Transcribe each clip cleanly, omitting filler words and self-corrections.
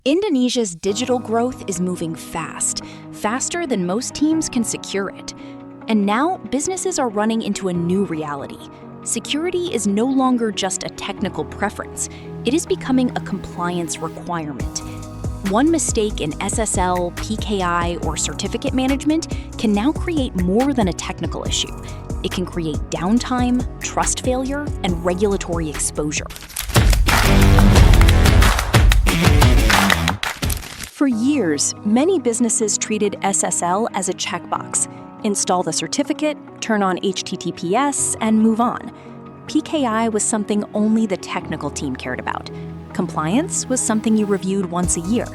Indonesia's digital growth is moving fast, faster than most teams can secure it. And now, businesses are running into a new reality. Security is no longer just a technical preference. It is becoming a compliance requirement. One mistake in SSL, PKI, or certificate management can now create more than a technical issue. It can create downtime, trust failure, and regulatory exposure. For years, many businesses treated SSL as a checkbox. Install the certificate, turn on HTTPS, and move on. PKI was something only the technical team cared about. Compliance was something you reviewed once a year.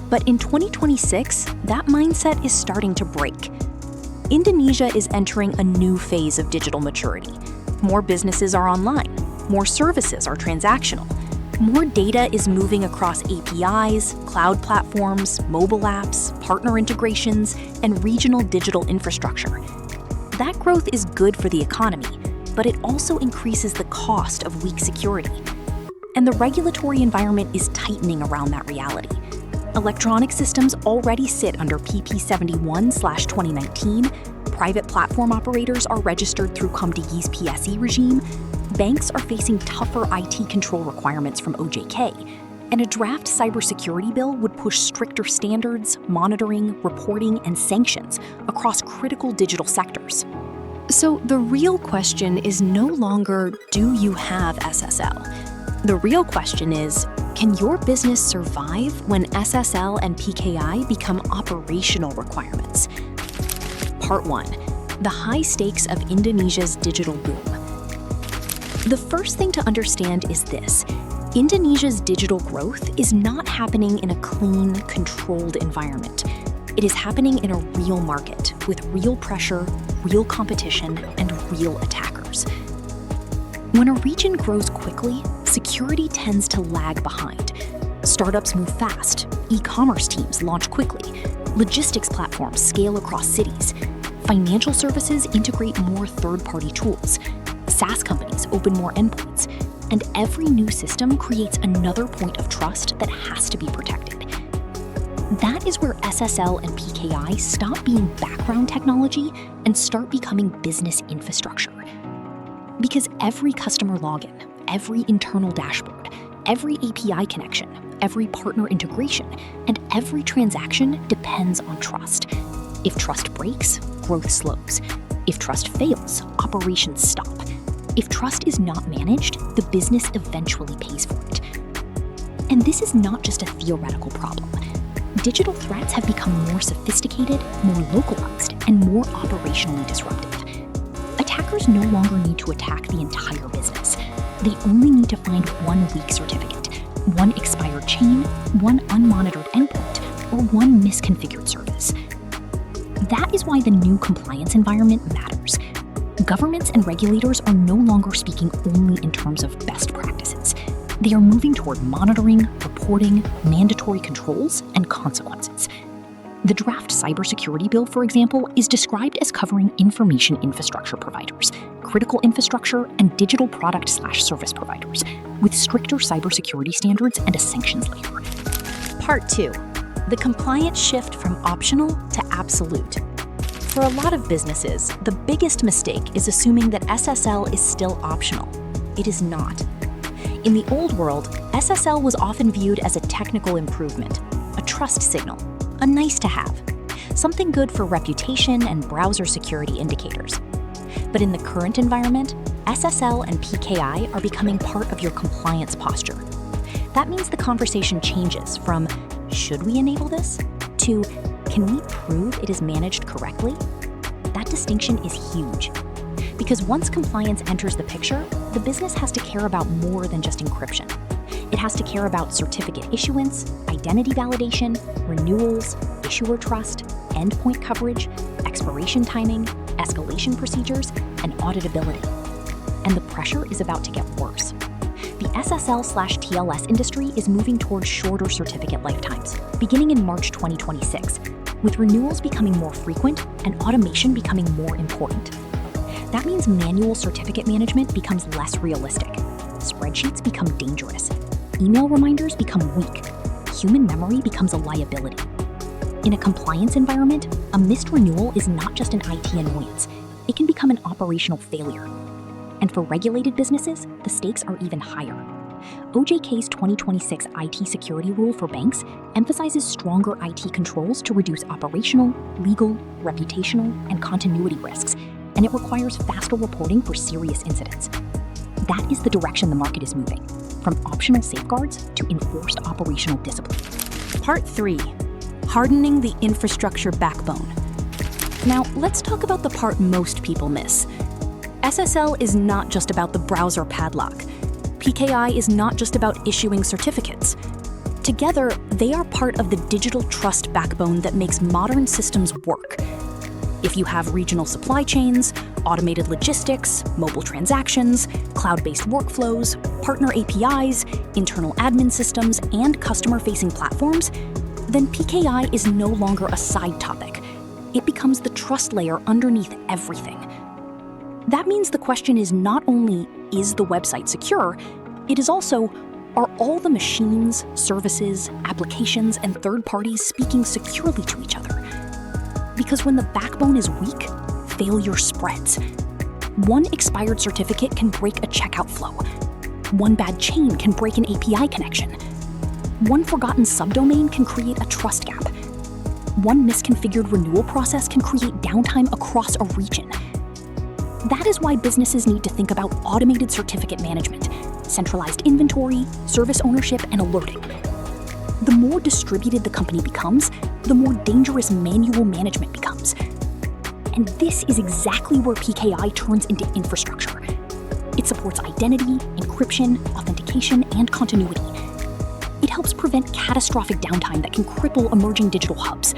But in 2026, that mindset is starting to break. Indonesia is entering a new phase of digital maturity. More businesses are online. More services are transactional. More data is moving across APIs, cloud platforms, mobile apps, partner integrations, and regional digital infrastructure. That growth is good for the economy, but it also increases the cost of weak security. And the regulatory environment is tightening around that reality. Electronic systems already sit under PP 71/2019, private platform operators are registered through Comdigi's PSE regime, banks are facing tougher IT control requirements from OJK, and a draft cybersecurity bill would push stricter standards, monitoring, reporting, and sanctions across critical digital sectors. So the real question is no longer, do you have SSL? The real question is, can your business survive when SSL and PKI become operational requirements? Part 1. The high stakes of Indonesia's digital boom. The first thing to understand is this. Indonesia's digital growth is not happening in a clean, controlled environment. It is happening in a real market with real pressure, real competition, and real attackers. When a region grows quickly, security tends to lag behind. Startups move fast, e-commerce teams launch quickly, logistics platforms scale across cities, financial services integrate more third-party tools, SaaS companies open more endpoints, and every new system creates another point of trust that has to be protected. That is where SSL and PKI stop being background technology and start becoming business infrastructure. Because every customer login, every internal dashboard, every API connection, every partner integration, and every transaction depends on trust. If trust breaks, growth slows. If trust fails, operations stop. If trust is not managed, the business eventually pays for it. And this is not just a theoretical problem. Digital threats have become more sophisticated, more localized, and more operationally disruptive. Attackers no longer need to attack the entire business. They only need to find one weak certificate, one expired chain, one unmonitored endpoint, or one misconfigured service. That is why the new compliance environment matters. Governments and regulators are no longer speaking only in terms of best practices. They are moving toward monitoring, reporting, mandatory controls, and consequences. The draft cybersecurity bill, for example, is described as covering information infrastructure providers, critical infrastructure, and digital product/service providers, with stricter cybersecurity standards and a sanctions layer. Part 2. The compliance shift from optional to absolute. For a lot of businesses, the biggest mistake is assuming that SSL is still optional. It is not. In the old world, SSL was often viewed as a technical improvement, a trust signal, a nice to have, something good for reputation and browser security indicators. But in the current environment, SSL and PKI are becoming part of your compliance posture. That means the conversation changes from, should we enable this? To, can we prove it is managed correctly? That distinction is huge. Because once compliance enters the picture, the business has to care about more than just encryption. It has to care about certificate issuance, identity validation, renewals, issuer trust, endpoint coverage, expiration timing, escalation procedures, and auditability. And the pressure is about to get worse. The SSL/TLS industry is moving towards shorter certificate lifetimes, beginning in March 2026, with renewals becoming more frequent and automation becoming more important. That means manual certificate management becomes less realistic. Spreadsheets become dangerous. Email reminders become weak. human memory becomes a liability. In a compliance environment, a missed renewal is not just an IT annoyance, it can become an operational failure. And for regulated businesses, the stakes are even higher. OJK's 2026 IT security rule for banks emphasizes stronger IT controls to reduce operational, legal, reputational, and continuity risks, and it requires faster reporting for serious incidents. That is the direction the market is moving, from optional safeguards to enforced operational discipline. Part 3. Hardening the infrastructure backbone. Now, let's talk about the part most people miss. SSL is not just about the browser padlock. PKI is not just about issuing certificates. Together, they are part of the digital trust backbone that makes modern systems work. If you have regional supply chains, automated logistics, mobile transactions, cloud-based workflows, partner APIs, internal admin systems, and customer-facing platforms, then PKI is no longer a side topic. It becomes the trust layer underneath everything. That means the question is not only, is the website secure? It is also, are all the machines, services, applications, and third parties speaking securely to each other? Because when the backbone is weak, failure spreads. One expired certificate can break a checkout flow. One bad chain can break an API connection. One forgotten subdomain can create a trust gap. One misconfigured renewal process can create downtime across a region. That is why businesses need to think about automated certificate management, centralized inventory, service ownership, and alerting. The more distributed the company becomes, the more dangerous manual management becomes. And this is exactly where PKI turns into infrastructure. It supports identity, encryption, authentication, and continuity. It helps prevent catastrophic downtime that can cripple emerging digital hubs.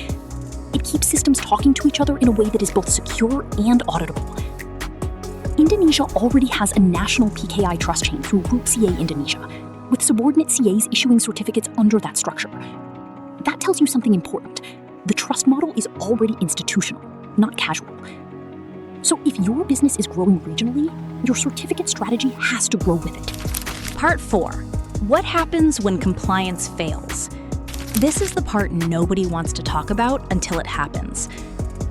It keeps systems talking to each other in a way that is both secure and auditable. Indonesia already has a national PKI trust chain through Root CA Indonesia, with subordinate CAs issuing certificates under that structure. That tells you something important. The trust model is already institutional, not casual. So if your business is growing regionally, your certificate strategy has to grow with it. Part 4. What happens when compliance fails? This is the part nobody wants to talk about until it happens.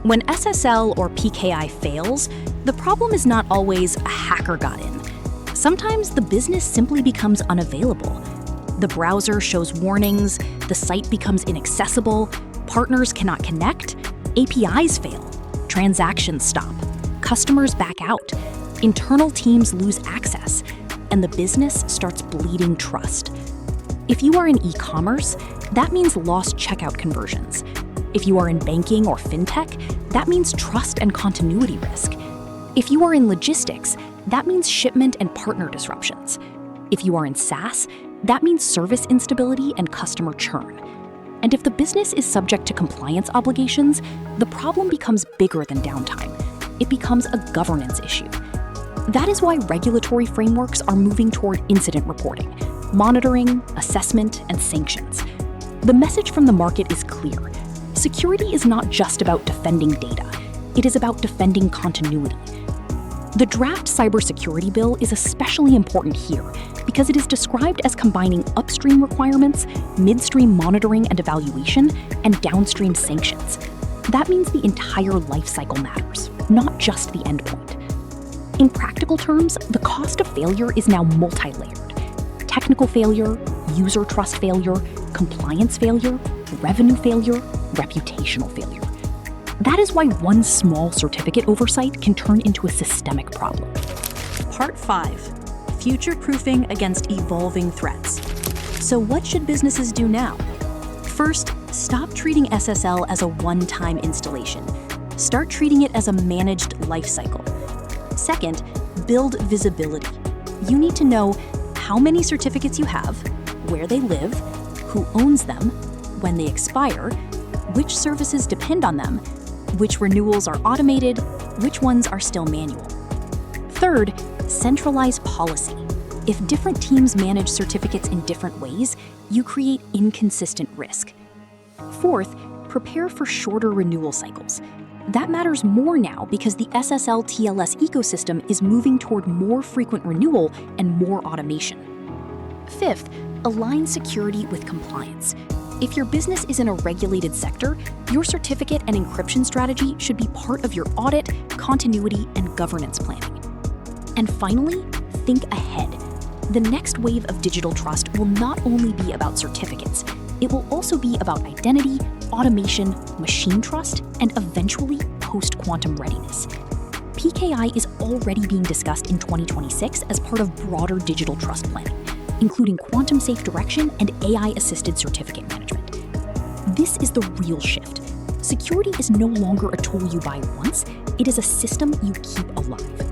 When SSL or PKI fails, the problem is not always a hacker got in. Sometimes the business simply becomes unavailable. The browser shows warnings, the site becomes inaccessible, partners cannot connect, APIs fail, transactions stop, customers back out, internal teams lose access, and the business starts bleeding trust. If you are in e-commerce, that means lost checkout conversions. If you are in banking or fintech, that means trust and continuity risk. If you are in logistics, that means shipment and partner disruptions. If you are in SaaS, that means service instability and customer churn. And if the business is subject to compliance obligations, the problem becomes bigger than downtime. It becomes a governance issue. That is why regulatory frameworks are moving toward incident reporting, monitoring, assessment, and sanctions. The message from the market is clear. Security is not just about defending data. It is about defending continuity. The draft cybersecurity bill is especially important here because it is described as combining upstream requirements, midstream monitoring and evaluation, and downstream sanctions. That means the entire life cycle matters, not just the endpoint. In practical terms, the cost of failure is now multi-layered. Technical failure, user trust failure, compliance failure, revenue failure, reputational failure. That is why one small certificate oversight can turn into a systemic problem. Part 5. Future-proofing against evolving threats. So what should businesses do now? First, stop treating SSL as a one-time installation. Start treating it as a managed lifecycle. Second, build visibility. You need to know how many certificates you have, where they live, who owns them, when they expire, which services depend on them, which renewals are automated, which ones are still manual. Third, centralize policy. If different teams manage certificates in different ways, you create inconsistent risk. Fourth, prepare for shorter renewal cycles. That matters more now because the SSL TLS ecosystem is moving toward more frequent renewal and more automation. Fifth, Align security with compliance. If your business is in a regulated sector, your certificate and encryption strategy should be part of your audit, continuity, and governance planning. And finally, think ahead. The next wave of digital trust will not only be about certificates, it will also be about identity, automation, machine trust, and eventually post-quantum readiness. PKI is already being discussed in 2026 as part of broader digital trust planning, including quantum-safe direction and AI-assisted certificate management. This is the real shift. Security is no longer a tool you buy once, it is a system you keep alive.